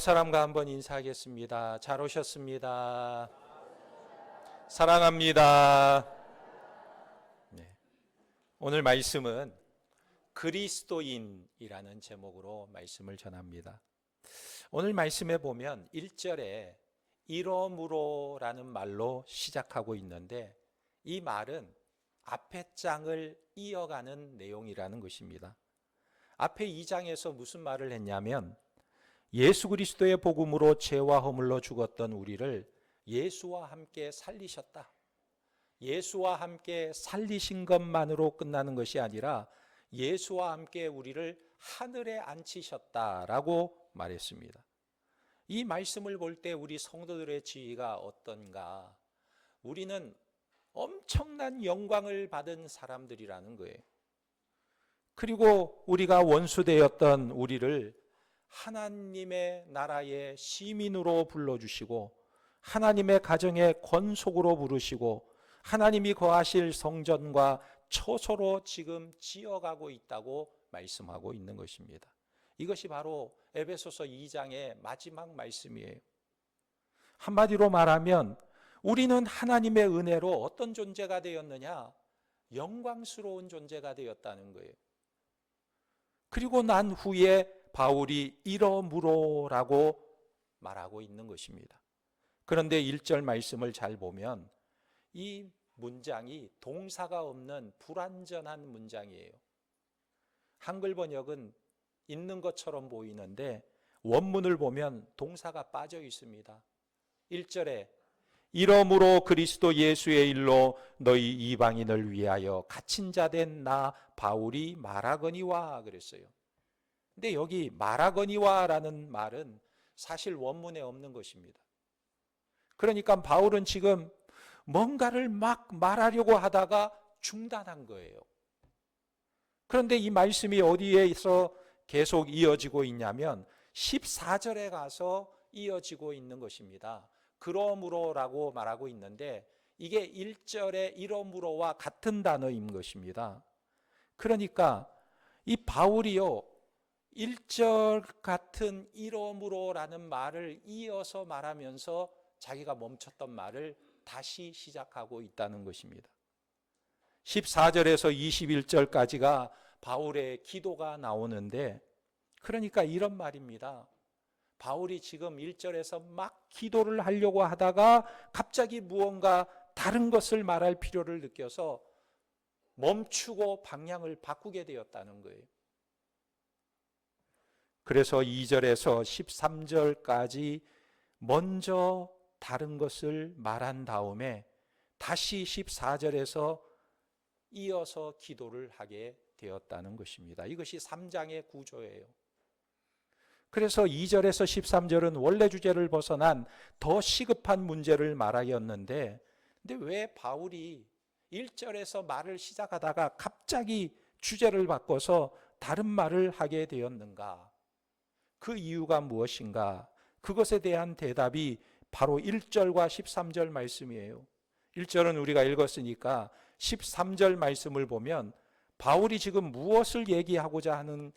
옆사람과 한번 인사하겠습니다. 잘 오셨습니다. 사랑합니다. 네. 오늘 말씀은 그리스도인이라는 제목으로 말씀을 전합니다. 오늘 말씀에 보면 1절에 이러므로라는 말로 시작하고 있는데, 이 말은 앞에 장을 이어가는 내용이라는 것입니다. 앞에 2장에서 무슨 말을 했냐면, 예수 그리스도의 복음으로 죄와 허물로 죽었던 우리를 예수와 함께 살리셨다. 예수와 함께 살리신 것만으로 끝나는 것이 아니라 예수와 함께 우리를 하늘에 앉히셨다라고 말했습니다. 이 말씀을 볼 때 우리 성도들의 지위가 어떤가? 우리는 엄청난 영광을 받은 사람들이라는 거예요. 그리고 우리가 원수되었던 우리를 하나님의 나라의 시민으로 불러주시고, 하나님의 가정의 권속으로 부르시고, 하나님이 거하실 성전과 처소로 지금 지어가고 있다고 말씀하고 있는 것입니다. 이것이 바로 에베소서 2장의 마지막 말씀이에요. 한마디로 말하면 우리는 하나님의 은혜로 어떤 존재가 되었느냐? 영광스러운 존재가 되었다는 거예요. 그리고 난 후에 바울이 이러므로라고 말하고 있는 것입니다. 그런데 1절 말씀을 잘 보면 이 문장이 동사가 없는 불완전한 문장이에요. 한글 번역은 있는 것처럼 보이는데 원문을 보면 동사가 빠져 있습니다. 1절에 이러므로 그리스도 예수의 일로 너희 이방인을 위하여 갇힌 자 된 나 바울이 말하거니와 그랬어요. 근데 여기 말하거니와라는 말은 사실 원문에 없는 것입니다. 그러니까 바울은 지금 뭔가를 막 말하려고 하다가 중단한 거예요. 그런데 이 말씀이 어디에서 계속 이어지고 있냐면 14절에 가서 이어지고 있는 것입니다. 그러므로라고 말하고 있는데 이게 1절의 이러므로와 같은 단어인 것입니다. 그러니까 이 바울이요, 1절 같은 이러므로라는 말을 이어서 말하면서 자기가 멈췄던 말을 다시 시작하고 있다는 것입니다. 14절에서 21절까지가 바울의 기도가 나오는데, 그러니까 이런 말입니다. 바울이 지금 1절에서 막 기도를 하려고 하다가 갑자기 무언가 다른 것을 말할 필요를 느껴서 멈추고 방향을 바꾸게 되었다는 거예요. 그래서 2절에서 13절까지 먼저 다른 것을 말한 다음에 다시 14절에서 이어서 기도를 하게 되었다는 것입니다. 이것이 3장의 구조예요. 그래서 2절에서 13절은 원래 주제를 벗어난 더 시급한 문제를 말하였는데, 근데 왜 바울이 1절에서 말을 시작하다가 갑자기 주제를 바꿔서 다른 말을 하게 되었는가? 그 이유가 무엇인가? 그것에 대한 대답이 바로 1절과 13절 말씀이에요. 1절은 우리가 읽었으니까 13절 말씀을 보면 바울이 지금 무엇을 얘기하고자 하는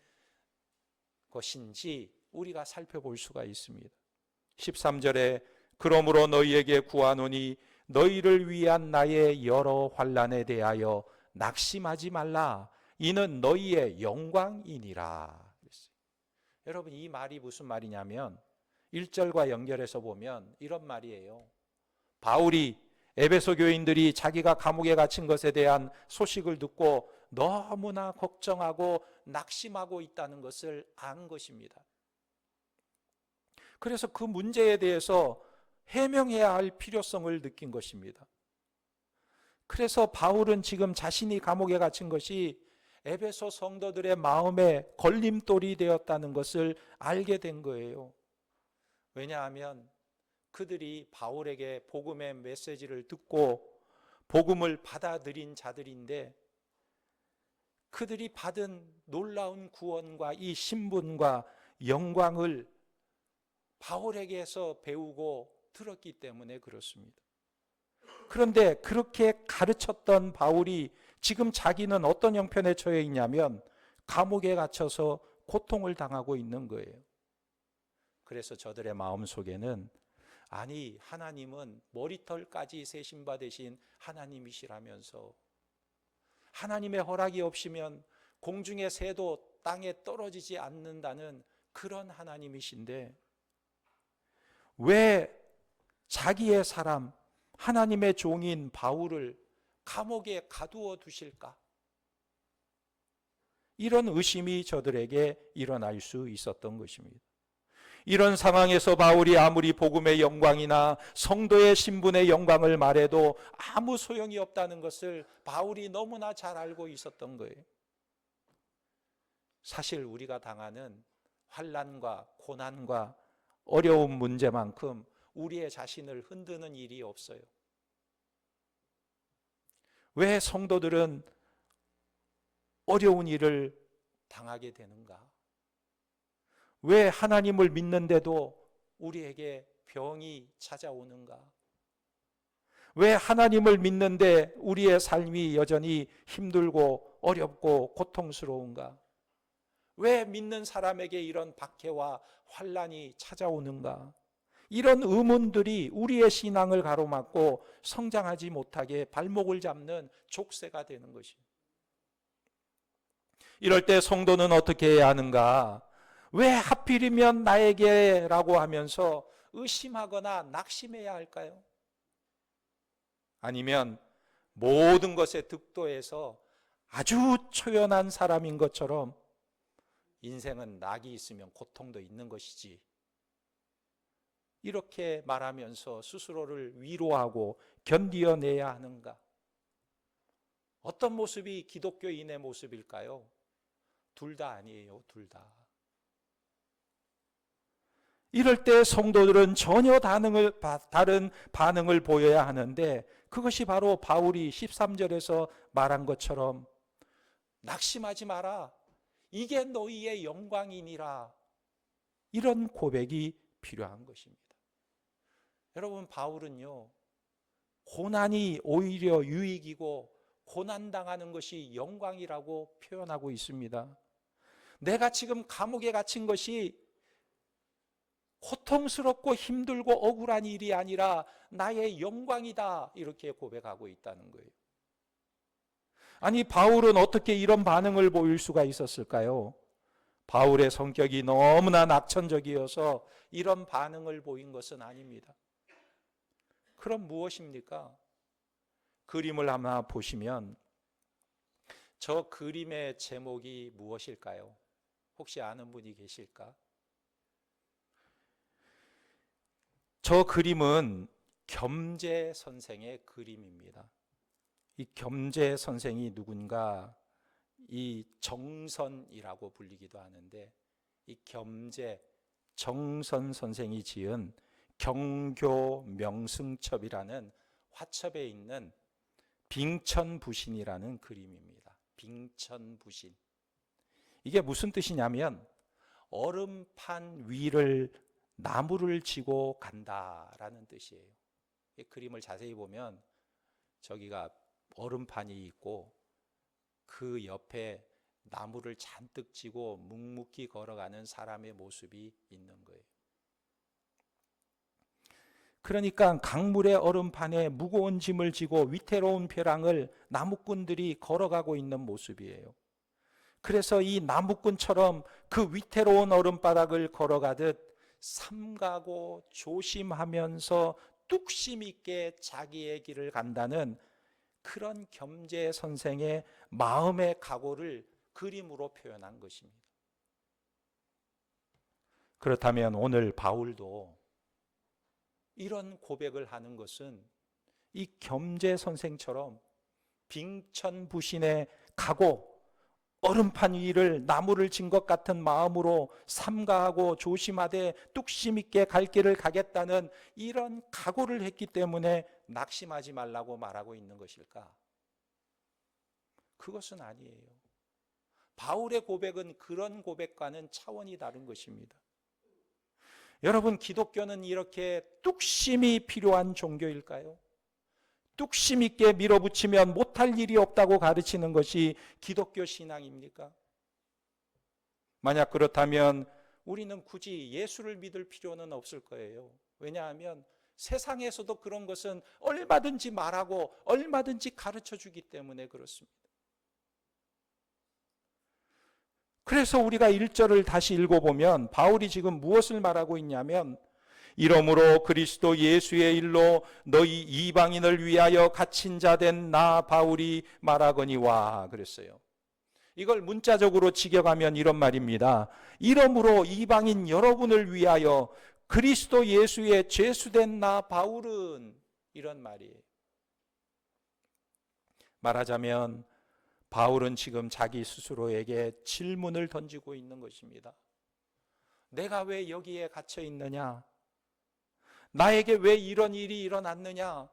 것인지 우리가 살펴볼 수가 있습니다. 13절에 그러므로 너희에게 구하노니 너희를 위한 나의 여러 환난에 대하여 낙심하지 말라. 이는 너희의 영광이니라. 여러분, 이 말이 무슨 말이냐면 1절과 연결해서 보면 이런 말이에요. 바울이 에베소 교인들이 자기가 감옥에 갇힌 것에 대한 소식을 듣고 너무나 걱정하고 낙심하고 있다는 것을 안 것입니다. 그래서 그 문제에 대해서 해명해야 할 필요성을 느낀 것입니다. 그래서 바울은 지금 자신이 감옥에 갇힌 것이 에베소 성도들의 마음에 걸림돌이 되었다는 것을 알게 된 거예요. 왜냐하면 그들이 바울에게 복음의 메시지를 듣고 복음을 받아들인 자들인데, 그들이 받은 놀라운 구원과 이 신분과 영광을 바울에게서 배우고 들었기 때문에 그렇습니다. 그런데 그렇게 가르쳤던 바울이 지금 자기는 어떤 형편에 처해 있냐면 감옥에 갇혀서 고통을 당하고 있는 거예요. 그래서 저들의 마음속에는 아니, 하나님은 머리털까지 세신 바 되신 하나님이시라면서 하나님의 허락이 없이면 공중의 새도 땅에 떨어지지 않는다는 그런 하나님이신데 왜 자기의 사람 하나님의 종인 바울을 감옥에 가두어 두실까? 이런 의심이 저들에게 일어날 수 있었던 것입니다. 이런 상황에서 바울이 아무리 복음의 영광이나 성도의 신분의 영광을 말해도 아무 소용이 없다는 것을 바울이 너무나 잘 알고 있었던 거예요. 사실 우리가 당하는 환난과 고난과 어려운 문제만큼 우리의 자신을 흔드는 일이 없어요. 왜 성도들은 어려운 일을 당하게 되는가? 왜 하나님을 믿는데도 우리에게 병이 찾아오는가? 왜 하나님을 믿는데 우리의 삶이 여전히 힘들고 어렵고 고통스러운가? 왜 믿는 사람에게 이런 박해와 환난이 찾아오는가? 이런 의문들이 우리의 신앙을 가로막고 성장하지 못하게 발목을 잡는 족쇄가 되는 것입니다. 이럴 때 성도는 어떻게 해야 하는가? 왜 하필이면 나에게라고 하면서 의심하거나 낙심해야 할까요? 아니면 모든 것에 득도해서 아주 초연한 사람인 것처럼 인생은 낙이 있으면 고통도 있는 것이지, 이렇게 말하면서 스스로를 위로하고 견디어내야 하는가? 어떤 모습이 기독교인의 모습일까요? 둘 다 아니에요. 둘 다. 이럴 때 성도들은 전혀 다른 반응을 보여야 하는데 그것이 바로 바울이 13절에서 말한 것처럼 낙심하지 마라. 이게 너희의 영광이니라. 이런 고백이 필요한 것입니다. 여러분, 바울은요, 고난이 오히려 유익이고 고난당하는 것이 영광이라고 표현하고 있습니다. 내가 지금 감옥에 갇힌 것이 고통스럽고 힘들고 억울한 일이 아니라 나의 영광이다, 이렇게 고백하고 있다는 거예요. 아니, 바울은 어떻게 이런 반응을 보일 수가 있었을까요? 바울의 성격이 너무나 낙천적이어서 이런 반응을 보인 것은 아닙니다. 그럼 무엇입니까? 그림을 하나 보시면 저 그림의 제목이 무엇일까요? 혹시 아는 분이 계실까? 저 그림은 겸재 선생의 그림입니다. 이 겸재 선생이 누군가, 이 정선이라고 불리기도 하는데 이 겸재 정선 선생이 지은 경교명승첩이라는 화첩에 있는 빙천부신이라는 그림입니다. 빙천부신. 이게 무슨 뜻이냐면 얼음판 위를 나무를 지고 간다라는 뜻이에요. 이 그림을 자세히 보면 저기가 얼음판이 있고 그 옆에 나무를 잔뜩 지고 묵묵히 걸어가는 사람의 모습이 있는 거예요. 그러니까 강물의 얼음판에 무거운 짐을 지고 위태로운 벼랑을 나무꾼들이 걸어가고 있는 모습이에요. 그래서 이 나무꾼처럼 그 위태로운 얼음바닥을 걸어가듯 삼가고 조심하면서 뚝심 있게 자기의 길을 간다는 그런 겸재 선생의 마음의 각오를 그림으로 표현한 것입니다. 그렇다면 오늘 바울도 이런 고백을 하는 것은 이 겸재 선생처럼 빙천부신의 각오, 얼음판 위를 나무를 진 것 같은 마음으로 삼가하고 조심하되 뚝심 있게 갈 길을 가겠다는 이런 각오를 했기 때문에 낙심하지 말라고 말하고 있는 것일까? 그것은 아니에요. 바울의 고백은 그런 고백과는 차원이 다른 것입니다. 여러분, 기독교는 이렇게 뚝심이 필요한 종교일까요? 뚝심 있게 밀어붙이면 못할 일이 없다고 가르치는 것이 기독교 신앙입니까? 만약 그렇다면 우리는 굳이 예수를 믿을 필요는 없을 거예요. 왜냐하면 세상에서도 그런 것은 얼마든지 말하고 얼마든지 가르쳐 주기 때문에 그렇습니다. 그래서 우리가 1절을 다시 읽어보면 바울이 지금 무엇을 말하고 있냐면, 이러므로 그리스도 예수의 일로 너희 이방인을 위하여 갇힌 자 된 나 바울이 말하거니와 그랬어요. 이걸 문자적으로 직역하면 이런 말입니다. 이러므로 이방인 여러분을 위하여 그리스도 예수의 죄수된 나 바울은, 이런 말이에요. 말하자면 바울은 지금 자기 스스로에게 질문을 던지고 있는 것입니다. 내가 왜 여기에 갇혀 있느냐? 나에게 왜 이런 일이 일어났느냐?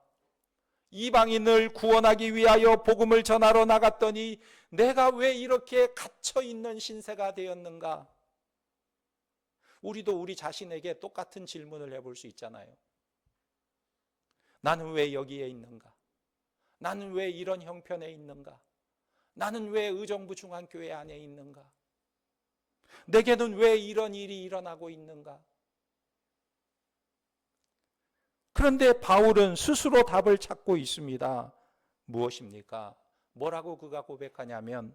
이방인을 구원하기 위하여 복음을 전하러 나갔더니 내가 왜 이렇게 갇혀 있는 신세가 되었는가? 우리도 우리 자신에게 똑같은 질문을 해볼 수 있잖아요. 나는 왜 여기에 있는가? 나는 왜 이런 형편에 있는가? 나는 왜 의정부 중앙교회 안에 있는가? 내게는 왜 이런 일이 일어나고 있는가? 그런데 바울은 스스로 답을 찾고 있습니다. 무엇입니까? 뭐라고 그가 고백하냐면,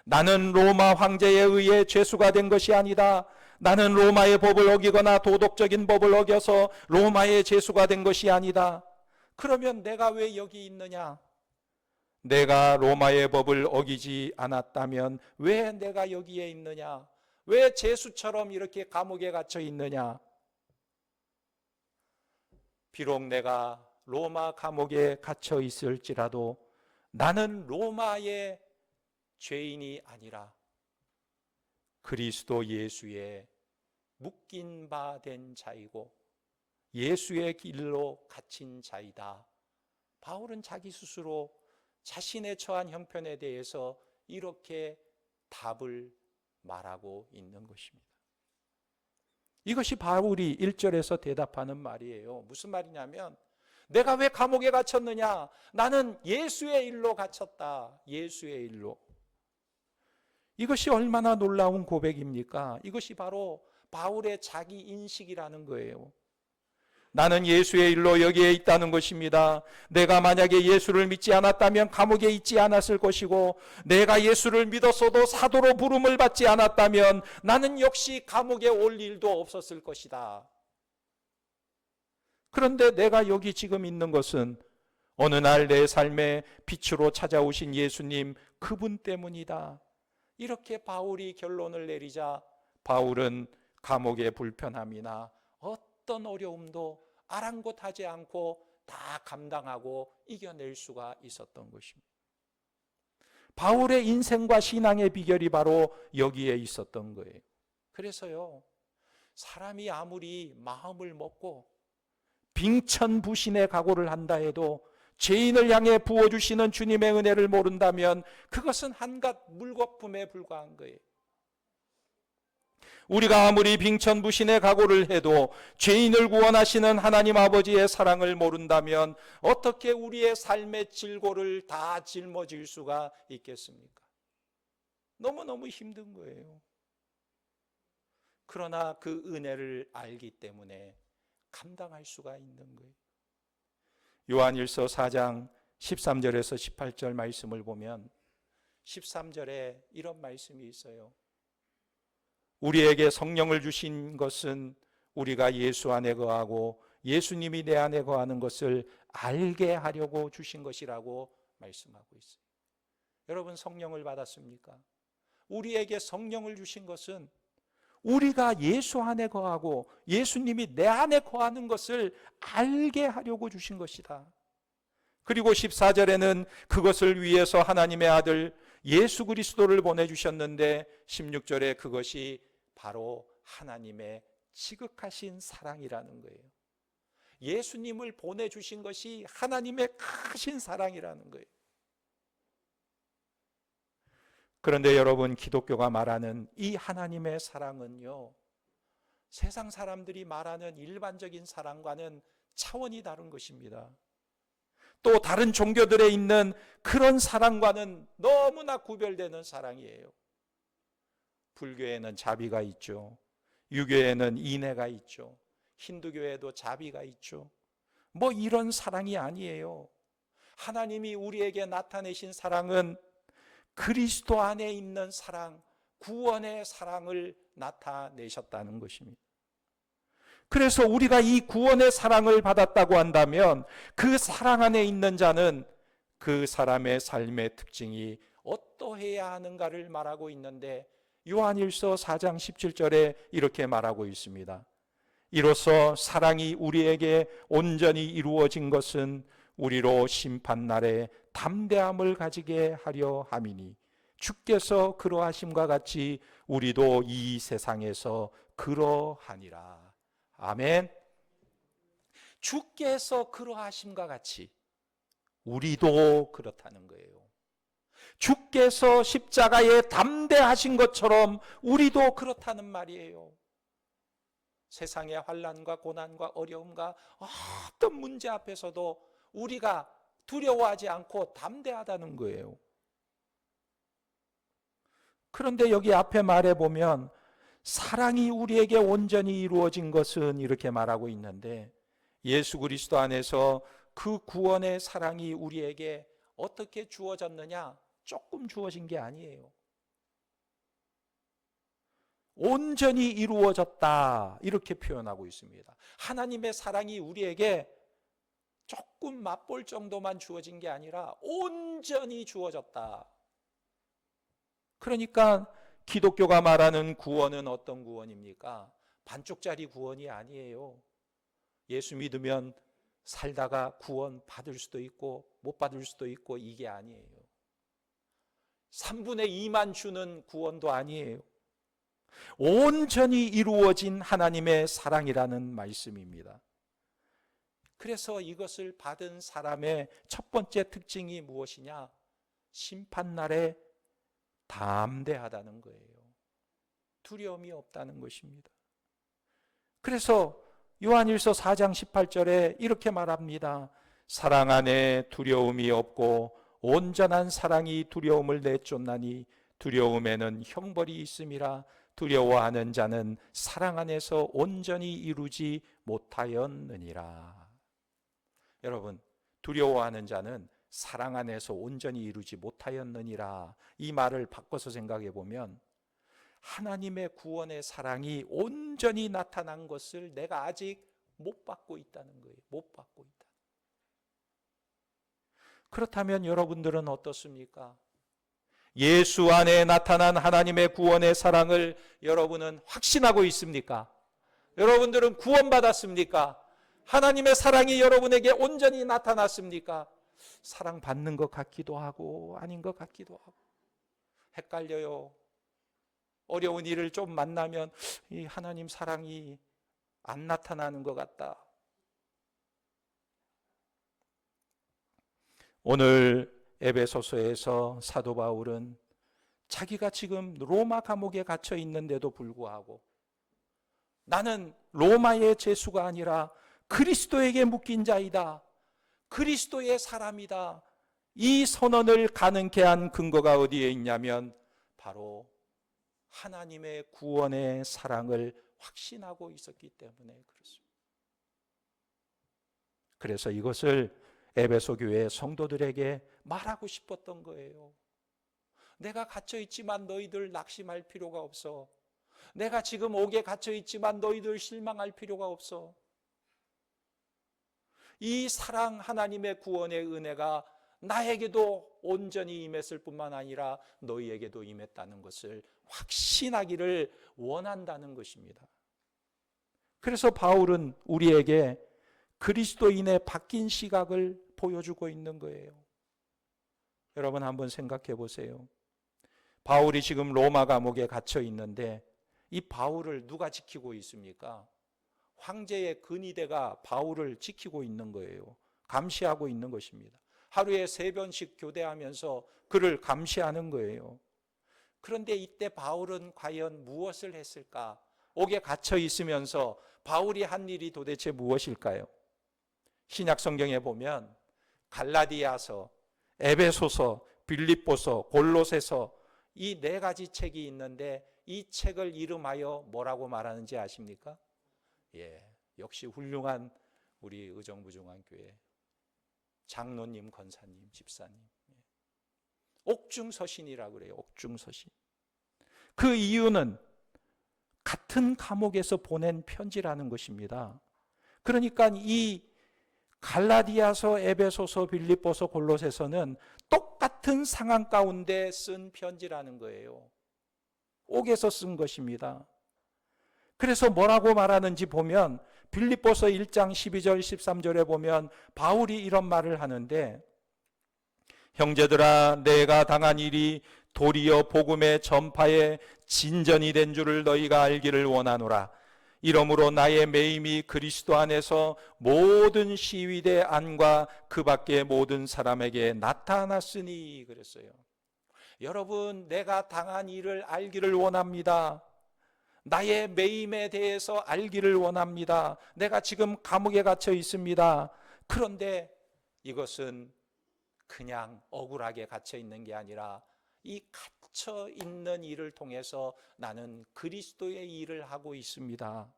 나는 로마 황제에 의해 죄수가 된 것이 아니다. 나는 로마의 법을 어기거나 도덕적인 법을 어겨서 로마의 죄수가 된 것이 아니다. 그러면 내가 왜 여기 있느냐? 내가 로마의 법을 어기지 않았다면 왜 내가 여기에 있느냐? 왜 죄수처럼 이렇게 감옥에 갇혀 있느냐? 비록 내가 로마 감옥에 갇혀 있을지라도 나는 로마의 죄인이 아니라 그리스도 예수의 묶인 바 된 자이고 예수의 길로 갇힌 자이다. 바울은 자기 스스로 자신의 처한 형편에 대해서 이렇게 답을 말하고 있는 것입니다. 이것이 바울이 1절에서 대답하는 말이에요. 무슨 말이냐면, 내가 왜 감옥에 갇혔느냐? 나는 예수의 일로 갇혔다. 예수의 일로. 이것이 얼마나 놀라운 고백입니까? 이것이 바로 바울의 자기 인식이라는 거예요. 나는 예수의 일로 여기에 있다는 것입니다. 내가 만약에 예수를 믿지 않았다면 감옥에 있지 않았을 것이고, 내가 예수를 믿었어도 사도로 부름을 받지 않았다면 나는 역시 감옥에 올 일도 없었을 것이다. 그런데 내가 여기 지금 있는 것은 어느 날 내 삶에 빛으로 찾아오신 예수님 그분 때문이다. 이렇게 바울이 결론을 내리자 바울은 감옥의 불편함이나 어떤 어려움도 아랑곳하지 않고 다 감당하고 이겨낼 수가 있었던 것입니다. 바울의 인생과 신앙의 비결이 바로 여기에 있었던 거예요. 그래서요, 사람이 아무리 마음을 먹고 빙천부신의 각오를 한다 해도 죄인을 향해 부어주시는 주님의 은혜를 모른다면 그것은 한갓 물거품에 불과한 거예요. 우리가 아무리 빙천부신의 각오를 해도 죄인을 구원하시는 하나님 아버지의 사랑을 모른다면 어떻게 우리의 삶의 질고를 다 짊어질 수가 있겠습니까? 너무너무 힘든 거예요. 그러나 그 은혜를 알기 때문에 감당할 수가 있는 거예요. 요한일서 4장 13절에서 18절 말씀을 보면 13절에 이런 말씀이 있어요. 우리에게 성령을 주신 것은 우리가 예수 안에 거하고 예수님이 내 안에 거하는 것을 알게 하려고 주신 것이라고 말씀하고 있어요. 여러분, 성령을 받았습니까? 우리에게 성령을 주신 것은 우리가 예수 안에 거하고 예수님이 내 안에 거하는 것을 알게 하려고 주신 것이다. 그리고 14절에는 그것을 위해서 하나님의 아들 예수 그리스도를 보내주셨는데 16절에 그것이 바로 하나님의 지극하신 사랑이라는 거예요. 예수님을 보내주신 것이 하나님의 크신 사랑이라는 거예요. 그런데 여러분, 기독교가 말하는 이 하나님의 사랑은요, 세상 사람들이 말하는 일반적인 사랑과는 차원이 다른 것입니다. 또 다른 종교들에 있는 그런 사랑과는 너무나 구별되는 사랑이에요. 불교에는 자비가 있죠. 유교에는 인애가 있죠. 힌두교에도 자비가 있죠. 뭐 이런 사랑이 아니에요. 하나님이 우리에게 나타내신 사랑은 그리스도 안에 있는 사랑, 구원의 사랑을 나타내셨다는 것입니다. 그래서 우리가 이 구원의 사랑을 받았다고 한다면 그 사랑 안에 있는 자는 그 사람의 삶의 특징이 어떠해야 하는가를 말하고 있는데, 요한일서 4장 17절에 이렇게 말하고 있습니다. 이로써 사랑이 우리에게 온전히 이루어진 것은 우리로 심판날에 담대함을 가지게 하려 함이니 주께서 그러하심과 같이 우리도 이 세상에서 그러하니라. 아멘. 주께서 그러하심과 같이 우리도 그렇다는 거예요. 주께서 십자가에 담대하신 것처럼 우리도 그렇다는 말이에요. 세상의 환난과 고난과 어려움과 어떤 문제 앞에서도 우리가 두려워하지 않고 담대하다는 거예요. 그런데 여기 앞에 말해보면 사랑이 우리에게 온전히 이루어진 것은 이렇게 말하고 있는데, 예수 그리스도 안에서 그 구원의 사랑이 우리에게 어떻게 주어졌느냐? 조금 주어진 게 아니에요. 온전히 이루어졌다, 이렇게 표현하고 있습니다. 하나님의 사랑이 우리에게 조금 맛볼 정도만 주어진 게 아니라 온전히 주어졌다. 그러니까 기독교가 말하는 구원은 어떤 구원입니까? 반쪽짜리 구원이 아니에요. 예수 믿으면 살다가 구원 받을 수도 있고 못 받을 수도 있고, 이게 아니에요. 3분의 2만 주는 구원도 아니에요. 온전히 이루어진 하나님의 사랑이라는 말씀입니다. 그래서 이것을 받은 사람의 첫 번째 특징이 무엇이냐? 심판날에 담대하다는 거예요. 두려움이 없다는 것입니다. 그래서 요한일서 4장 18절에 이렇게 말합니다. 사랑 안에 두려움이 없고 온전한 사랑이 두려움을 내쫓나니 두려움에는 형벌이 있음이라. 두려워하는 자는 사랑 안에서 온전히 이루지 못하였느니라. 여러분, 두려워하는 자는 사랑 안에서 온전히 이루지 못하였느니라, 이 말을 바꿔서 생각해 보면 하나님의 구원의 사랑이 온전히 나타난 것을 내가 아직 못 받고 있다는 거예요. 못 받고 있다. 그렇다면 여러분들은 어떻습니까? 예수 안에 나타난 하나님의 구원의 사랑을 여러분은 확신하고 있습니까? 여러분들은 구원받았습니까? 하나님의 사랑이 여러분에게 온전히 나타났습니까? 사랑받는 것 같기도 하고 아닌 것 같기도 하고 헷갈려요. 어려운 일을 좀 만나면 이 하나님 사랑이 안 나타나는 것 같다. 오늘 에베소서에서 사도 바울은 자기가 지금 로마 감옥에 갇혀 있는데도 불구하고 나는 로마의 죄수가 아니라 그리스도에게 묶인 자이다, 그리스도의 사람이다, 이 선언을 가능케 한 근거가 어디에 있냐면 바로 하나님의 구원의 사랑을 확신하고 있었기 때문에 그렇습니다. 그래서 이것을 에베소 교회 성도들에게 말하고 싶었던 거예요. 내가 갇혀 있지만 너희들 낙심할 필요가 없어. 내가 지금 옥에 갇혀 있지만 너희들 실망할 필요가 없어. 이 사랑, 하나님의 구원의 은혜가 나에게도 온전히 임했을 뿐만 아니라 너희에게도 임했다는 것을 확신하기를 원한다는 것입니다. 그래서 바울은 우리에게 그리스도인의 바뀐 시각을 보여주고 있는 거예요. 여러분 한번 생각해 보세요. 바울이 지금 로마 감옥에 갇혀 있는데 이 바울을 누가 지키고 있습니까? 황제의 근위대가 바울을 지키고 있는 거예요. 감시하고 있는 것입니다. 하루에 3번씩 교대하면서 그를 감시하는 거예요. 그런데 이때 바울은 과연 무엇을 했을까? 옥에 갇혀 있으면서 바울이 한 일이 도대체 무엇일까요? 신약 성경에 보면 갈라디아서, 에베소서, 빌립보서, 골로새서 이 4가지 책이 있는데 이 책을 이름하여 뭐라고 말하는지 아십니까? 역시 훌륭한 우리 의정부중앙교회 장로님, 권사님, 집사님. 옥중서신이라고 그래요. 옥중서신. 그 이유는 같은 감옥에서 보낸 편지라는 것입니다. 그러니까 이 갈라디아서, 에베소서, 빌립보서, 골로새서는 똑같은 상황 가운데 쓴 편지라는 거예요. 옥에서 쓴 것입니다. 그래서 뭐라고 말하는지 보면 빌립보서 1장 12절 13절에 보면 바울이 이런 말을 하는데, 형제들아 내가 당한 일이 도리어 복음의 전파에 진전이 된 줄을 너희가 알기를 원하노라. 이러므로 나의 매임이 그리스도 안에서 모든 시위대 안과 그 밖의 모든 사람에게 나타났으니 그랬어요. 여러분, 내가 당한 일을 알기를 원합니다. 나의 매임에 대해서 알기를 원합니다. 내가 지금 감옥에 갇혀 있습니다. 그런데 이것은 그냥 억울하게 갇혀 있는 게 아니라 이 갇혀 있는 일을 통해서 나는 그리스도의 일을 하고 있습니다.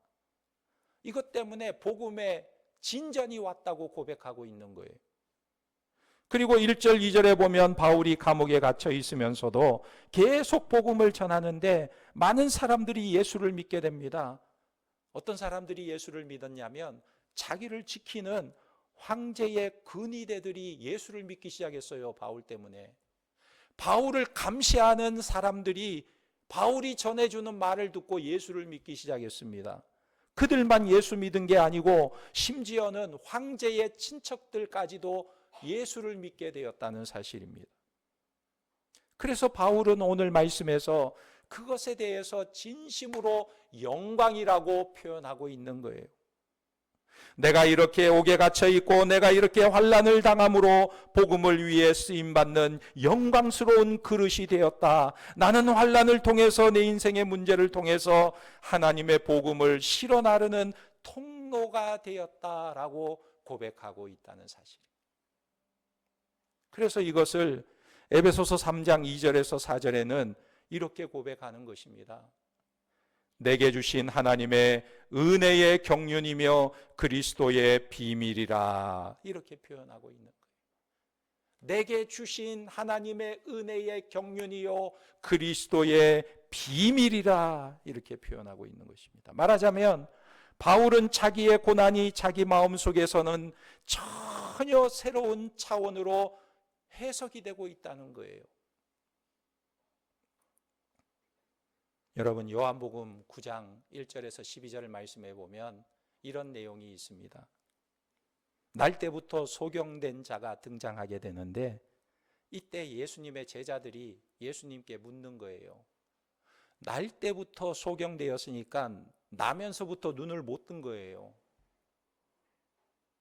이것 때문에 복음의 진전이 왔다고 고백하고 있는 거예요. 그리고 1절 2절에 보면 바울이 감옥에 갇혀 있으면서도 계속 복음을 전하는데 많은 사람들이 예수를 믿게 됩니다. 어떤 사람들이 예수를 믿었냐면 자기를 지키는 황제의 근위대들이 예수를 믿기 시작했어요. 바울 때문에. 바울을 감시하는 사람들이 바울이 전해주는 말을 듣고 예수를 믿기 시작했습니다. 그들만 예수 믿은 게 아니고 심지어는 황제의 친척들까지도 예수를 믿게 되었다는 사실입니다. 그래서 바울은 오늘 말씀에서 그것에 대해서 진심으로 영광이라고 표현하고 있는 거예요. 내가 이렇게 옥에 갇혀 있고 내가 이렇게 환난을 당함으로 복음을 위해 쓰임받는 영광스러운 그릇이 되었다. 나는 환난을 통해서 내 인생의 문제를 통해서 하나님의 복음을 실어 나르는 통로가 되었다라고 고백하고 있다는 사실. 그래서 이것을 에베소서 3장 2절에서 4절에는 이렇게 고백하는 것입니다. 내게 주신 하나님의 은혜의 경륜이며 그리스도의 비밀이라, 이렇게 표현하고 있는 거예요. 내게 주신 하나님의 은혜의 경륜이요 그리스도의 비밀이라, 이렇게 표현하고 있는 것입니다. 말하자면 바울은 자기의 고난이 자기 마음속에서는 전혀 새로운 차원으로 해석이 되고 있다는 거예요. 여러분, 요한복음 9장 1절에서 12절 말씀해 보면 이런 내용이 있습니다. 날 때부터 소경된 자가 등장하게 되는데 이때 예수님의 제자들이 예수님께 묻는 거예요. 날 때부터 소경되었으니까 나면서부터 눈을 못 뜬 거예요.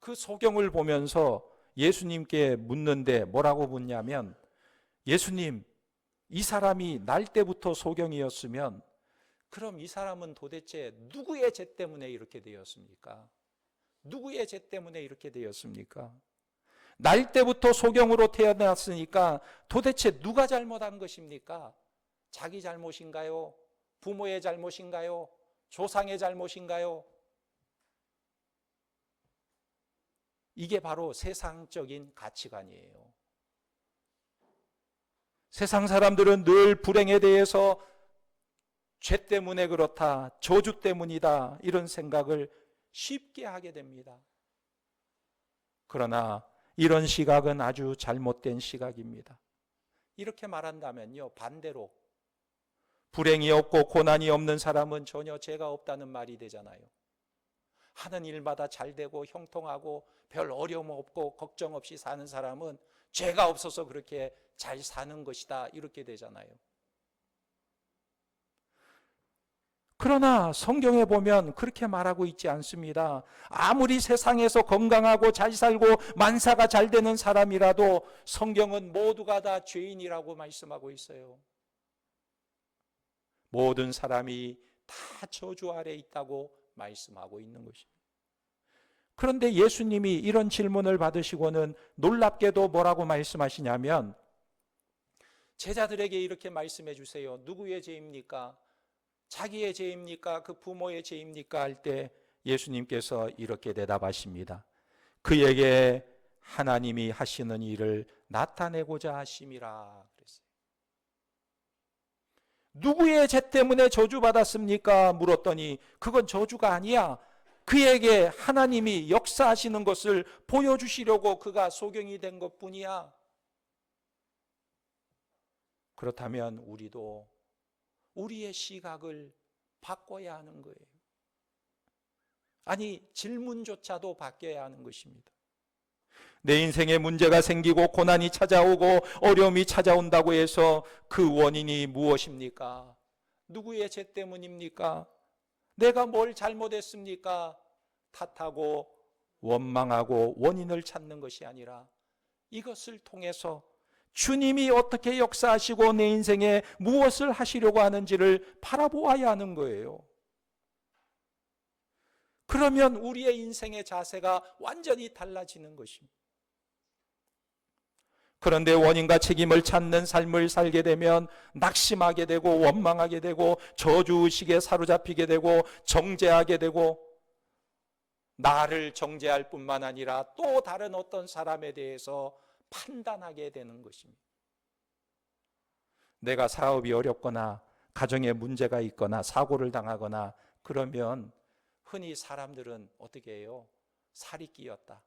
그 소경을 보면서 예수님께 묻는데 뭐라고 묻냐면, 예수님, 이 사람이 날 때부터 소경이었으면 그럼 이 사람은 도대체 누구의 죄 때문에 이렇게 되었습니까? 누구의 죄 때문에 이렇게 되었습니까? 날 때부터 소경으로 태어났으니까 도대체 누가 잘못한 것입니까? 자기 잘못인가요? 부모의 잘못인가요? 조상의 잘못인가요? 이게 바로 세상적인 가치관이에요. 세상 사람들은 늘 불행에 대해서 죄 때문에 그렇다, 저주 때문이다, 이런 생각을 쉽게 하게 됩니다. 그러나 이런 시각은 아주 잘못된 시각입니다. 이렇게 말한다면요, 반대로 불행이 없고 고난이 없는 사람은 전혀 죄가 없다는 말이 되잖아요. 하는 일마다 잘 되고 형통하고 별 어려움 없고 걱정 없이 사는 사람은 죄가 없어서 그렇게 잘 사는 것이다, 이렇게 되잖아요. 그러나 성경에 보면 그렇게 말하고 있지 않습니다. 아무리 세상에서 건강하고 잘 살고 만사가 잘 되는 사람이라도 성경은 모두가 다 죄인이라고 말씀하고 있어요. 모든 사람이 다 저주 아래 있다고 말씀하고 있는 것입니다. 그런데 예수님이 이런 질문을 받으시고는 놀랍게도 뭐라고 말씀하시냐면, 제자들에게 이렇게 말씀해 주세요. 누구의 죄입니까? 자기의 죄입니까? 그 부모의 죄입니까? 할 때 예수님께서 이렇게 대답하십니다. 그에게 하나님이 하시는 일을 나타내고자 하심이라 그랬어요. 누구의 죄 때문에 저주받았습니까? 물었더니 그건 저주가 아니야. 그에게 하나님이 역사하시는 것을 보여주시려고 그가 소경이 된 것뿐이야. 그렇다면 우리도 우리의 시각을 바꿔야 하는 거예요. 아니, 질문조차도 바뀌어야 하는 것입니다. 내 인생에 문제가 생기고 고난이 찾아오고 어려움이 찾아온다고 해서 그 원인이 무엇입니까? 누구의 죄 때문입니까? 내가 뭘 잘못했습니까? 탓하고 원망하고 원인을 찾는 것이 아니라 이것을 통해서 주님이 어떻게 역사하시고 내 인생에 무엇을 하시려고 하는지를 바라보아야 하는 거예요. 그러면 우리의 인생의 자세가 완전히 달라지는 것입니다. 그런데 원인과 책임을 찾는 삶을 살게 되면 낙심하게 되고 원망하게 되고 저주의식에 사로잡히게 되고 정죄하게 되고 나를 정죄할 뿐만 아니라 또 다른 어떤 사람에 대해서 판단하게 되는 것입니다. 내가 사업이 어렵거나 가정에 문제가 있거나 사고를 당하거나 그러면 흔히 사람들은 어떻게 해요? 살이 끼었다.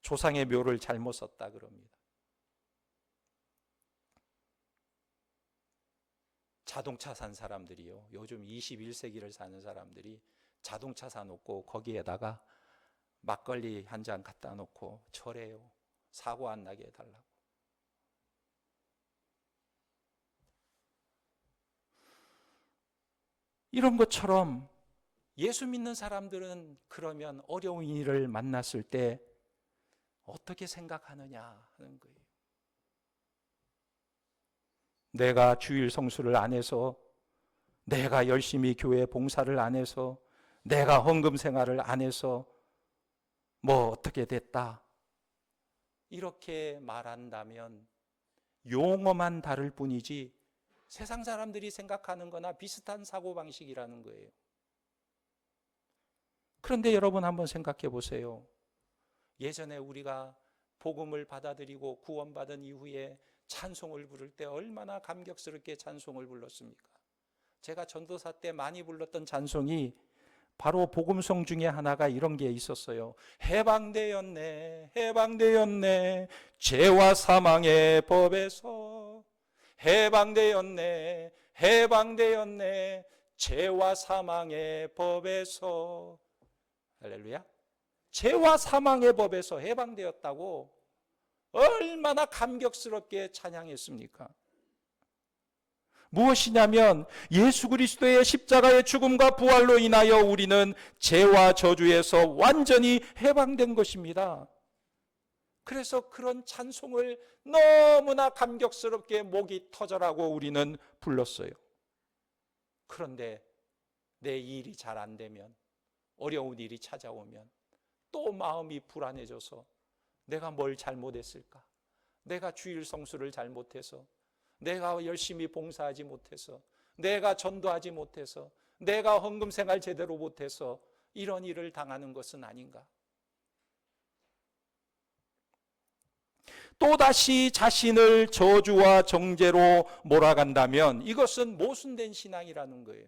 조상의 묘를 잘못 썼다 그럽니다. 자동차 산 사람들이요. 요즘 21세기를 사는 사람들이 자동차 사놓고 거기에다가 막걸리 한 잔 갖다 놓고 절해요. 사고 안 나게 해달라고. 이런 것처럼 예수 믿는 사람들은 그러면 어려운 일을 만났을 때 어떻게 생각하느냐 하는 거예요. 내가 주일 성수를 안 해서, 내가 열심히 교회 봉사를 안 해서, 내가 헌금 생활을 안 해서 뭐 어떻게 됐다, 이렇게 말한다면 용어만 다를 뿐이지 세상 사람들이 생각하는 거나 비슷한 사고방식이라는 거예요. 그런데 여러분 한번 생각해 보세요. 예전에 우리가 복음을 받아들이고 구원받은 이후에 찬송을 부를 때 얼마나 감격스럽게 찬송을 불렀습니까? 제가 전도사 때 많이 불렀던 찬송이 바로 복음송 중에 하나가 이런 게 있었어요. 해방되었네, 해방되었네, 죄와 사망의 법에서. 해방되었네, 해방되었네, 죄와 사망의 법에서. 할렐루야. 죄와 사망의 법에서 해방되었다고 얼마나 감격스럽게 찬양했습니까? 무엇이냐면 예수 그리스도의 십자가의 죽음과 부활로 인하여 우리는 죄와 저주에서 완전히 해방된 것입니다. 그래서 그런 찬송을 너무나 감격스럽게 목이 터져라고 우리는 불렀어요. 그런데 내 일이 잘 안 되면, 어려운 일이 찾아오면 또 마음이 불안해져서 내가 뭘 잘못했을까? 내가 주일 성수를 잘못해서, 내가 열심히 봉사하지 못해서, 내가 전도하지 못해서, 내가 헌금 생활 제대로 못해서 이런 일을 당하는 것은 아닌가? 또다시 자신을 저주와 정죄로 몰아간다면 이것은 모순된 신앙이라는 거예요.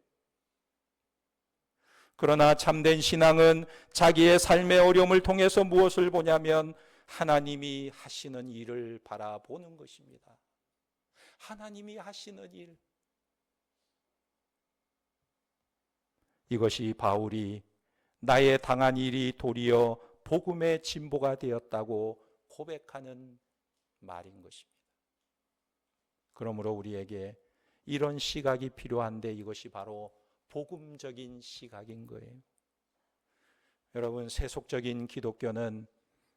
그러나 참된 신앙은 자기의 삶의 어려움을 통해서 무엇을 보냐면 하나님이 하시는 일을 바라보는 것입니다. 하나님이 하시는 일. 이것이 바울이 나의 당한 일이 도리어 복음의 진보가 되었다고 고백하는 말인 것입니다. 그러므로 우리에게 이런 시각이 필요한데 이것이 바로 복음적인 시각인 거예요. 여러분, 세속적인 기독교는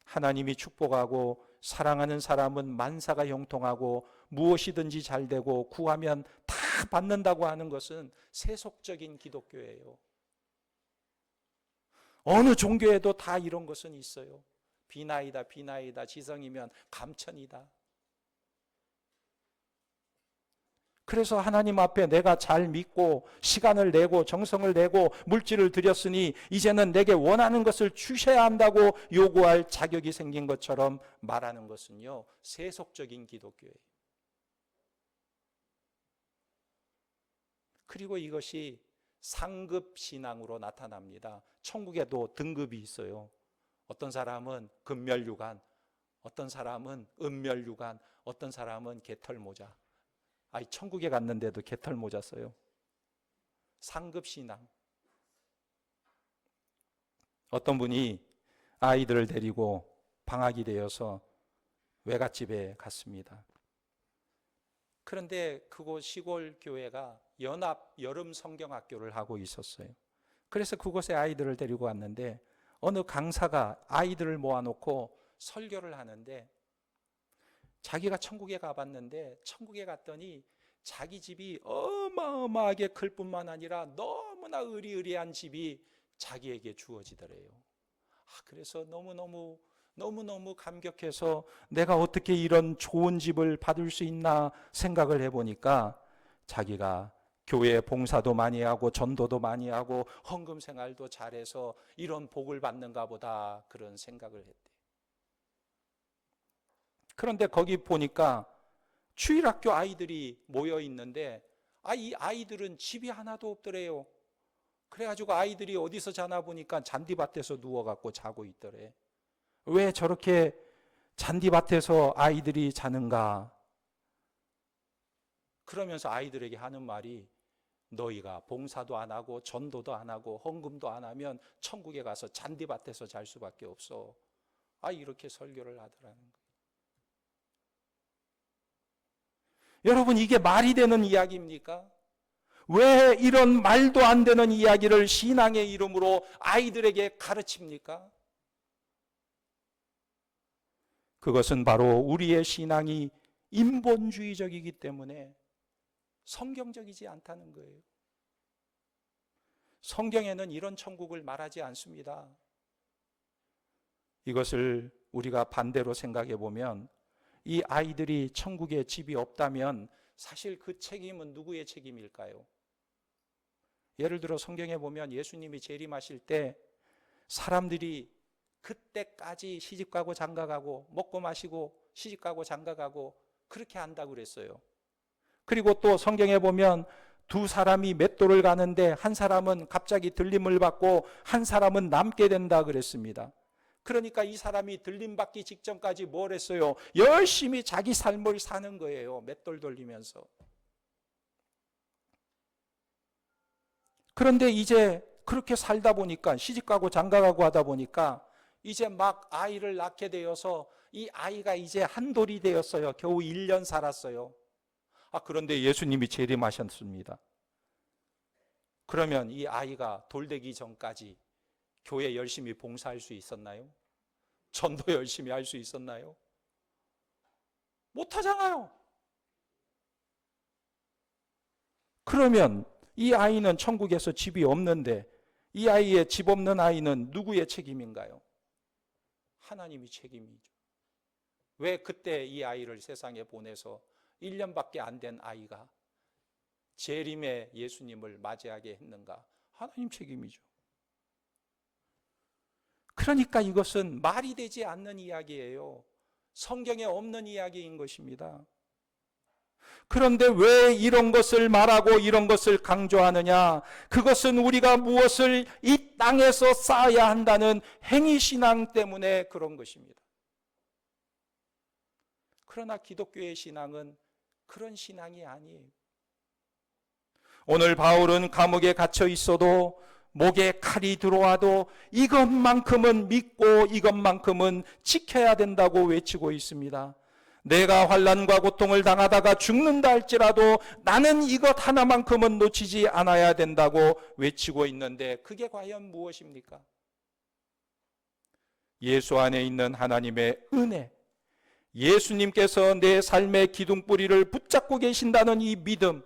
하나님이 축복하고 사랑하는 사람은 만사가 형통하고 무엇이든지 잘 되고 구하면 다 받는다고 하는 것은 세속적인 기독교예요. 어느 종교에도 다 이런 것은 있어요. 비나이다, 비나이다, 지성이면 감천이다. 그래서 하나님 앞에 내가 잘 믿고 시간을 내고 정성을 내고 물질을 들였으니 이제는 내게 원하는 것을 주셔야 한다고 요구할 자격이 생긴 것처럼 말하는 것은요, 세속적인 기독교예요. 그리고 이것이 상급 신앙으로 나타납니다. 천국에도 등급이 있어요. 어떤 사람은 금멸유관, 어떤 사람은 은멸유관, 어떤 사람은 개털모자. 천국에 갔는데도 개털모자 써요. 상급 신앙. 어떤 분이 아이들을 데리고 방학이 되어서 외갓집에 갔습니다. 그런데 그곳 시골 교회가 연합 여름 성경학교를 하고 있었어요. 그래서 그곳에 아이들을 데리고 왔는데 어느 강사가 아이들을 모아놓고 설교를 하는데 자기가 천국에 가봤는데 천국에 갔더니 자기 집이 어마어마하게 클 뿐만 아니라 너무나 의리의리한 집이 자기에게 주어지더래요. 그래서 너무너무 감격해서 내가 어떻게 이런 좋은 집을 받을 수 있나 생각을 해보니까 자기가 교회 봉사도 많이 하고 전도도 많이 하고 헌금 생활도 잘해서 이런 복을 받는가 보다 그런 생각을 했대. 그런데 거기 보니까 주일학교 아이들이 모여 있는데 이 아이들은 집이 하나도 없더래요. 그래가지고 아이들이 어디서 자나 보니까 잔디밭에서 누워갖고 자고 있더래. 왜 저렇게 잔디밭에서 아이들이 자는가? 그러면서 아이들에게 하는 말이 너희가 봉사도 안 하고 전도도 안 하고 헌금도 안 하면 천국에 가서 잔디밭에서 잘 수밖에 없어. 이렇게 설교를 하더라는 거예요. 여러분, 이게 말이 되는 이야기입니까? 왜 이런 말도 안 되는 이야기를 신앙의 이름으로 아이들에게 가르칩니까? 그것은 바로 우리의 신앙이 인본주의적이기 때문에 성경적이지 않다는 거예요. 성경에는 이런 천국을 말하지 않습니다. 이것을 우리가 반대로 생각해 보면 이 아이들이 천국에 집이 없다면 사실 그 책임은 누구의 책임일까요? 예를 들어 성경에 보면 예수님이 재림하실 때 사람들이 그때까지 시집가고 장가가고 먹고 마시고 시집가고 장가가고 그렇게 한다고 그랬어요. 그리고 또 성경에 보면 두 사람이 맷돌을 가는데 한 사람은 갑자기 들림을 받고 한 사람은 남게 된다 그랬습니다. 그러니까 이 사람이 들림받기 직전까지 뭘 했어요? 열심히 자기 삶을 사는 거예요. 맷돌 돌리면서. 그런데 이제 그렇게 살다 보니까 시집가고 장가가고 하다 보니까 이제 막 아이를 낳게 되어서 이 아이가 이제 한돌이 되었어요. 겨우 1년 살았어요. 그런데 예수님이 재림하셨습니다. 그러면 이 아이가 돌되기 전까지 교회 열심히 봉사할 수 있었나요? 전도 열심히 할 수 있었나요? 못하잖아요. 그러면 이 아이는 천국에서 집이 없는데 이 아이의 집 없는 아이는 누구의 책임인가요? 하나님이 책임이죠. 왜 그때 이 아이를 세상에 보내서 1년밖에 안 된 아이가 재림의 예수님을 맞이하게 했는가? 하나님 책임이죠. 그러니까 이것은 말이 되지 않는 이야기예요. 성경에 없는 이야기인 것입니다. 그런데 왜 이런 것을 말하고 이런 것을 강조하느냐? 그것은 우리가 무엇을 이 땅에서 쌓아야 한다는 행위신앙 때문에 그런 것입니다. 그러나 기독교의 신앙은 그런 신앙이 아니에요. 오늘 바울은 감옥에 갇혀 있어도 목에 칼이 들어와도 이것만큼은 믿고 이것만큼은 지켜야 된다고 외치고 있습니다. 내가 환난과 고통을 당하다가 죽는다 할지라도 나는 이것 하나만큼은 놓치지 않아야 된다고 외치고 있는데 그게 과연 무엇입니까? 예수 안에 있는 하나님의 은혜, 예수님께서 내 삶의 기둥뿌리를 붙잡고 계신다는 이 믿음,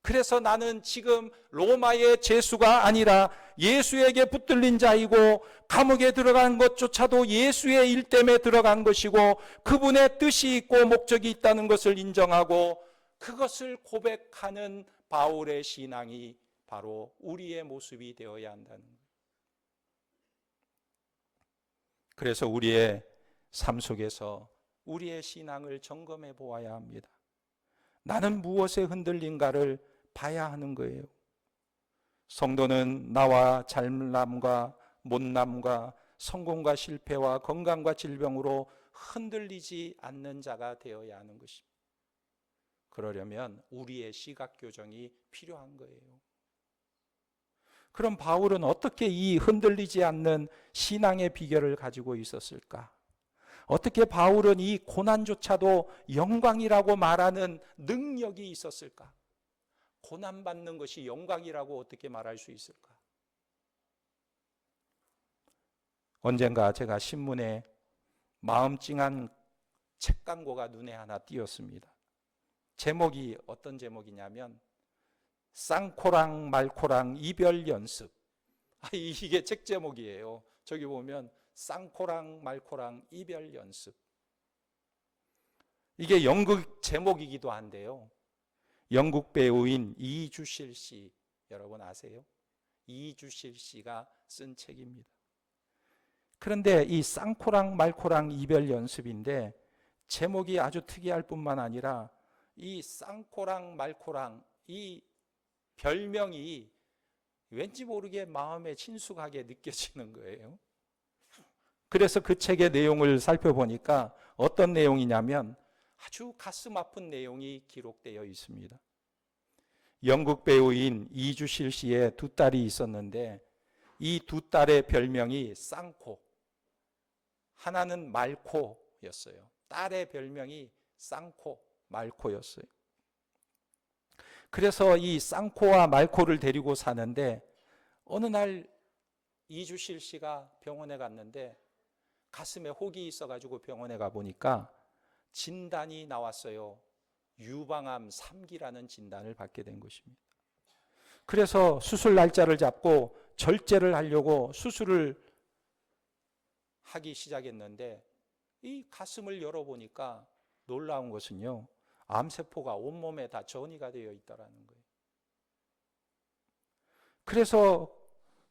그래서 나는 지금 로마의 죄수가 아니라 예수에게 붙들린 자이고 감옥에 들어간 것조차도 예수의 일 때문에 들어간 것이고 그분의 뜻이 있고 목적이 있다는 것을 인정하고 그것을 고백하는 바울의 신앙이 바로 우리의 모습이 되어야 한다는 거예요. 그래서 우리의 삶 속에서 우리의 신앙을 점검해 보아야 합니다. 나는 무엇에 흔들린가를 봐야 하는 거예요. 성도는 나와 잘남과 못남과 성공과 실패와 건강과 질병으로 흔들리지 않는 자가 되어야 하는 것입니다. 그러려면 우리의 시각 교정이 필요한 거예요. 그럼 바울은 어떻게 이 흔들리지 않는 신앙의 비결을 가지고 있었을까? 어떻게 바울은 이 고난조차도 영광이라고 말하는 능력이 있었을까? 고난받는 것이 영광이라고 어떻게 말할 수 있을까? 언젠가 제가 신문에 마음 찡한 책 광고가 눈에 하나 띄었습니다. 제목이 어떤 제목이냐면 쌍코랑 말코랑 이별 연습. 이게 책 제목이에요. 저기 보면 쌍코랑 말코랑 이별 연습. 이게 연극 제목이기도 한데요. 영국 배우인 이주실 씨, 여러분 아세요? 이주실 씨가 쓴 책입니다. 그런데 이 쌍코랑 말코랑 이별 연습인데 제목이 아주 특이할 뿐만 아니라 이 쌍코랑 말코랑 이 별명이 왠지 모르게 마음에 친숙하게 느껴지는 거예요. 그래서 그 책의 내용을 살펴보니까 어떤 내용이냐면 아주 가슴 아픈 내용이 기록되어 있습니다. 영국 배우인 이주실 씨의 두 딸이 있었는데 이 두 딸의 별명이 쌍코, 하나는 말코였어요. 딸의 별명이 쌍코, 말코였어요. 그래서 이 쌍코와 말코를 데리고 사는데 어느 날 이주실 씨가 병원에 갔는데 가슴에 혹이 있어가지고 병원에 가보니까 진단이 나왔어요. 유방암 3기라는 진단을 받게 된 것입니다. 그래서 수술 날짜를 잡고 절제를 하려고 수술을 하기 시작했는데 이 가슴을 열어보니까 놀라운 것은요, 암세포가 온몸에 다 전이가 되어 있다는 거예요. 그래서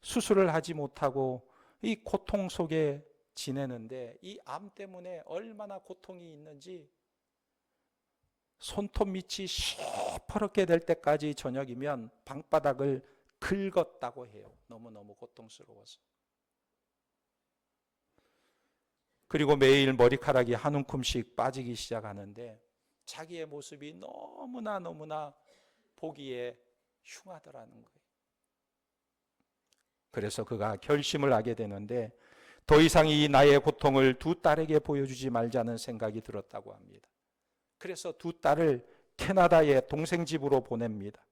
수술을 하지 못하고 이 고통 속에 지내는데 이 암 때문에 얼마나 고통이 있는지 손톱 밑이 시퍼렇게 될 때까지 저녁이면 방바닥을 긁었다고 해요. 너무너무 고통스러워서. 그리고 매일 머리카락이 한 움큼씩 빠지기 시작하는데 자기의 모습이 너무나 보기에 흉하더라는 거예요. 그래서 그가 결심을 하게 되는데 더 이상 이 나의 고통을 두 딸에게 보여주지 말자는 생각이 들었다고 합니다. 그래서 두 딸을 캐나다의 동생 집으로 보냅니다.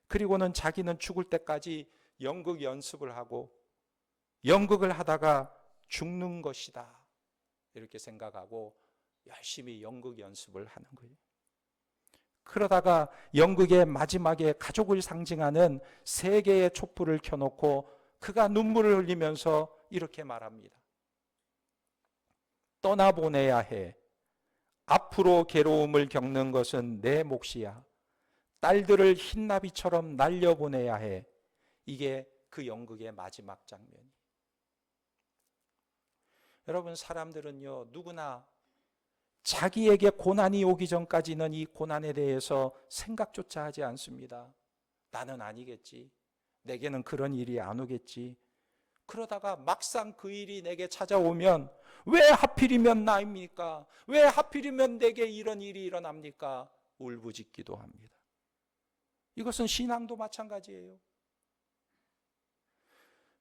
그리고는 자기는 죽을 때까지 연극 연습을 하고 연극을 하다가 죽는 것이다 이렇게 생각하고 열심히 연극 연습을 하는 거예요. 그러다가 연극의 마지막에 가족을 상징하는 3개의 촛불을 켜놓고 그가 눈물을 흘리면서 이렇게 말합니다. 떠나보내야 해. 앞으로 괴로움을 겪는 것은 내 몫이야. 딸들을 흰나비처럼 날려보내야 해. 이게 그 연극의 마지막 장면이에요. 여러분, 사람들은요, 누구나 자기에게 고난이 오기 전까지는 이 고난에 대해서 생각조차 하지 않습니다. 나는 아니겠지. 내게는 그런 일이 안 오겠지. 그러다가 막상 그 일이 내게 찾아오면 왜 하필이면 나입니까? 왜 하필이면 내게 이런 일이 일어납니까? 울부짖기도 합니다. 이것은 신앙도 마찬가지예요.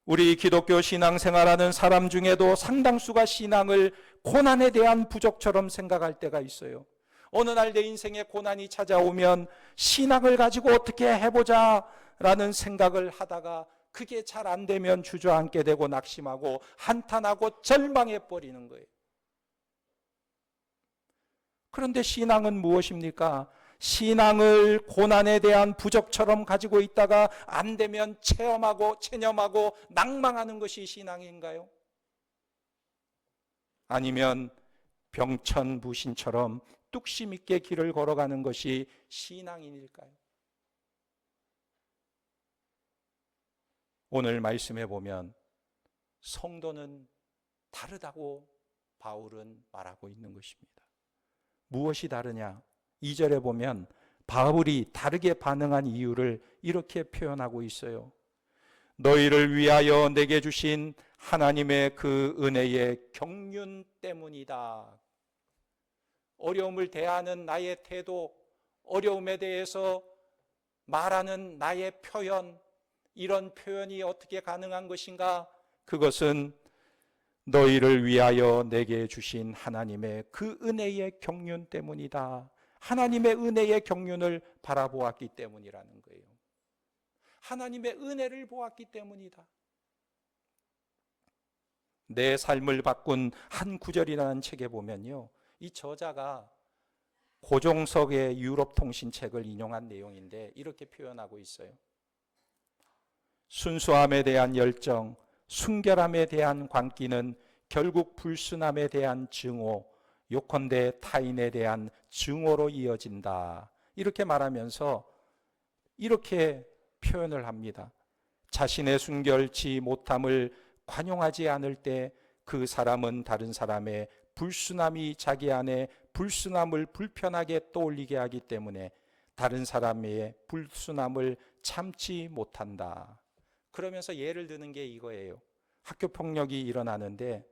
우리 기독교 신앙생활하는 사람 중에도 상당수가 신앙을 고난에 대한 부족처럼 생각할 때가 있어요. 어느 날 내 인생에 고난이 찾아오면 신앙을 가지고 어떻게 해보자 라는 생각을 하다가 그게 잘 안 되면 주저앉게 되고 낙심하고 한탄하고 절망해버리는 거예요. 그런데 신앙은 무엇입니까? 신앙을 고난에 대한 부적처럼 가지고 있다가 안 되면 체념하고 낭망하는 것이 신앙인가요? 아니면 병천부신처럼 뚝심 있게 길을 걸어가는 것이 신앙인일까요? 오늘 말씀해 보면 성도는 다르다고 바울은 말하고 있는 것입니다. 무엇이 다르냐? 2절에 보면 바울이 다르게 반응한 이유를 이렇게 표현하고 있어요. 너희를 위하여 내게 주신 하나님의 그 은혜의 경륜 때문이다. 어려움을 대하는 나의 태도, 어려움에 대해서 말하는 나의 표현, 이런 표현이 어떻게 가능한 것인가? 그것은 너희를 위하여 내게 주신 하나님의 그 은혜의 경륜 때문이다. 하나님의 은혜의 경륜을 바라보았기 때문이라는 거예요. 하나님의 은혜를 보았기 때문이다. 내 삶을 바꾼 한 구절이라는 책에 보면요, 이 저자가 고종석의 유럽 통신책을 인용한 내용인데 이렇게 표현하고 있어요. 순수함에 대한 열정, 순결함에 대한 광기는 결국 불순함에 대한 증오, 요컨대 타인에 대한 증오로 이어진다. 이렇게 말하면서 이렇게 표현을 합니다. 자신의 순결치 못함을 관용하지 않을 때 그 사람은 다른 사람의 불순함이 자기 안에 불순함을 불편하게 떠올리게 하기 때문에 다른 사람의 불순함을 참지 못한다. 그러면서 예를 드는 게 이거예요. 학교 폭력이 일어나는데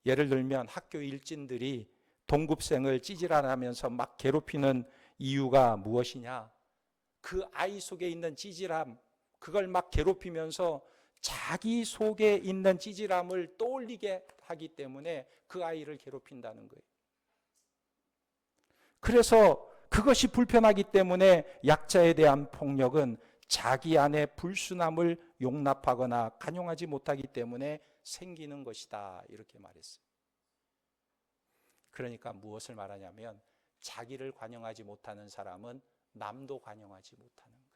예를 들면 학교 일진들이 동급생을 찌질하면서 막 괴롭히는 이유가 무엇이냐? 그 아이 속에 있는 찌질함, 그걸 막 괴롭히면서 자기 속에 있는 찌질함을 떠올리게 하기 때문에 그 아이를 괴롭힌다는 거예요. 그래서 그것이 불편하기 때문에 약자에 대한 폭력은 자기 안에 불순함을 용납하거나 간용하지 못하기 때문에 생기는 것이다. 이렇게 말했어요. 그러니까 무엇을 말하냐면 자기를 관용하지 못하는 사람은 남도 관용하지 못하는 거예요.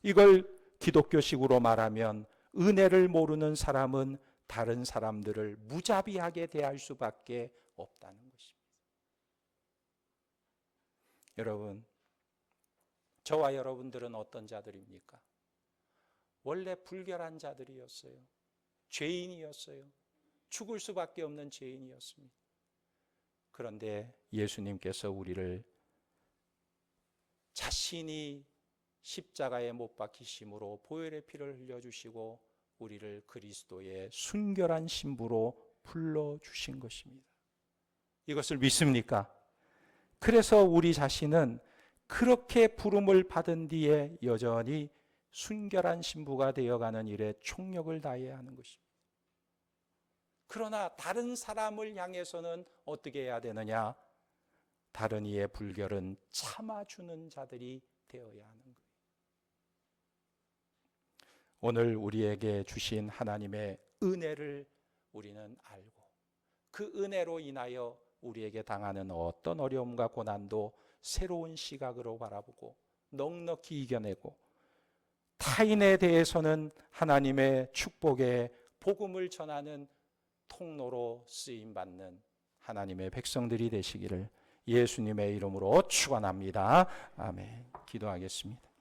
이걸 기독교식으로 말하면 은혜를 모르는 사람은 다른 사람들을 무자비하게 대할 수밖에 없다는 것입니다. 여러분, 저와 여러분들은 어떤 자들입니까? 원래 불결한 자들이었어요. 죄인이었어요. 죽을 수밖에 없는 죄인이었습니다. 그런데 예수님께서 우리를 자신이 십자가에 못 박히심으로 보혈의 피를 흘려주시고 우리를 그리스도의 순결한 신부로 불러주신 것입니다. 이것을 믿습니까? 그래서 우리 자신은 그렇게 부름을 받은 뒤에 여전히 순결한 신부가 되어가는 일에 총력을 다해야 하는 것입니다. 그러나 다른 사람을 향해서는 어떻게 해야 되느냐? 다른 이의 불결은 참아주는 자들이 되어야 하는 거예요. 오늘 우리에게 주신 하나님의 은혜를 우리는 알고 그 은혜로 인하여 우리에게 당하는 어떤 어려움과 고난도 새로운 시각으로 바라보고 넉넉히 이겨내고 타인에 대해서는 하나님의 축복의 복음을 전하는 통로로 쓰임받는 하나님의 백성들이 되시기를 예수님의 이름으로 축원합니다. 아멘. 기도하겠습니다.